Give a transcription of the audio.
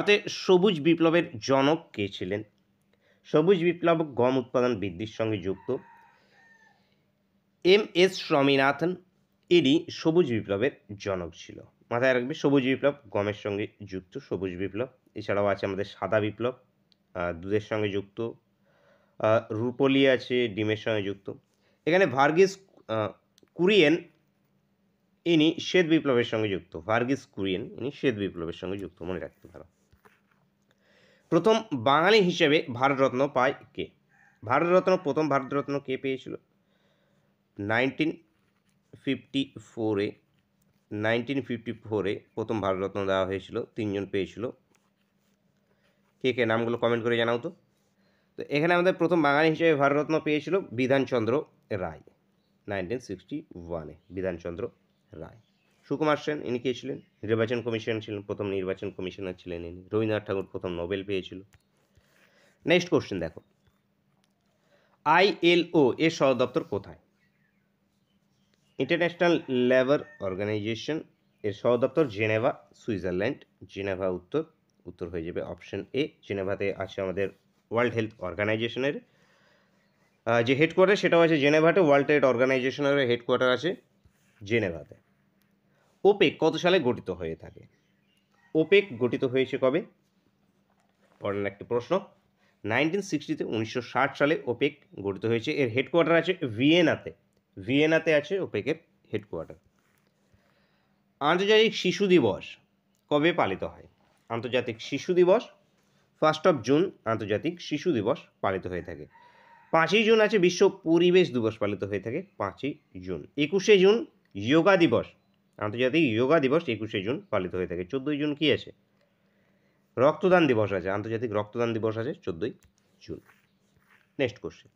ভারতে সবুজ বিপ্লবের জনক কে ছিলেন? সবুজ বিপ্লব গম উৎপাদন বৃদ্ধির সঙ্গে যুক্ত। এম.এস. স্বামীনাথন ইনি সবুজ বিপ্লবের জনক ছিল। মাথায় রাখবে সবুজ বিপ্লব গমের সঙ্গে যুক্ত সবুজ বিপ্লব। এছাড়াও আছে আমাদের সাদা বিপ্লব, দুধের সঙ্গে যুক্ত। রুপোলি আছে ডিমের সঙ্গে যুক্ত। এখানে ভার্গিস কুরিয়েন ইনি শ্বেত বিপ্লবের সঙ্গে যুক্ত। ভার্গিস কুরিয়েন ইনি শ্বেত বিপ্লবের সঙ্গে যুক্ত, মনে রাখতে পারো। প্রথম বাঙালি হিসেবে ভারতরত্ন পায় কে? প্রথম ভারতরত্ন কে পেয়েছিল? 1954-এ প্রথম ভারতরত্ন দেওয়া হয়েছিল। 3 জন পেয়েছিল। কে কে নামগুলো কমেন্ট করে জানাও তো। তো এখানে আমাদের প্রথম বাঙালি হিসেবে ভারতরত্ন পেয়েছিল বিধানচন্দ্র রায়। 1961-এ বিধানচন্দ্র রায়। সুকুমার সেন ইনি কে ছিলেন? নির্বাচন কমিশন ছিলেন, প্রথম নির্বাচন কমিশনার ছিলেন ইনি। রবীন্দ্রনাথ ঠাকুর প্রথম নোবেল পেয়েছিল। নেক্সট কোশ্চেন দেখো, ILO এর সদর দপ্তর কোথায়? ইন্টারন্যাশনাল লেবার অর্গানাইজেশন এর সদর দপ্তর জেনেভা, সুইজারল্যান্ড। জেনেভা উত্তর হয়ে যাবে অপশন এ। জেনেভাতে আছে আমাদের ওয়ার্ল্ড হেলথ অর্গানাইজেশনের যে হেডকোয়ার্টার, সেটাও আছে জেনেভাতে। ওয়ার্ল্ড ট্রেড অর্গানাইজেশনের হেডকোয়ার্টার আছে জেনেভাতে। ওপেক কত সালে গঠিত হয়ে থাকে? ওপেক গঠিত হয়েছে কবে? পরের একটি প্রশ্ন। 1960-তে 1960 সালে ওপেক গঠিত হয়েছে। এর হেডকোয়ার্টার আছে ভিয়েনাতে। ভিয়েনাতে আছে ওপেকের হেডকোয়ার্টার। আন্তর্জাতিক শিশু দিবস কবে পালিত হয়? আন্তর্জাতিক শিশু দিবস 1 জুন আন্তর্জাতিক শিশু দিবস পালিত হয়ে থাকে। 5ই জুন আছে বিশ্ব পরিবেশ দিবস পালিত হয়ে থাকে 5ই জুন। 21শে জুন যোগা দিবস, আন্তর্জাতিক যোগা দিবস 21শে জুন পালিত হয়ে থাকে। 14ই জুন কি আছে? রক্তদান দিবস আছে, আন্তর্জাতিক রক্তদান দিবস আছে 14ই জুন। Next question,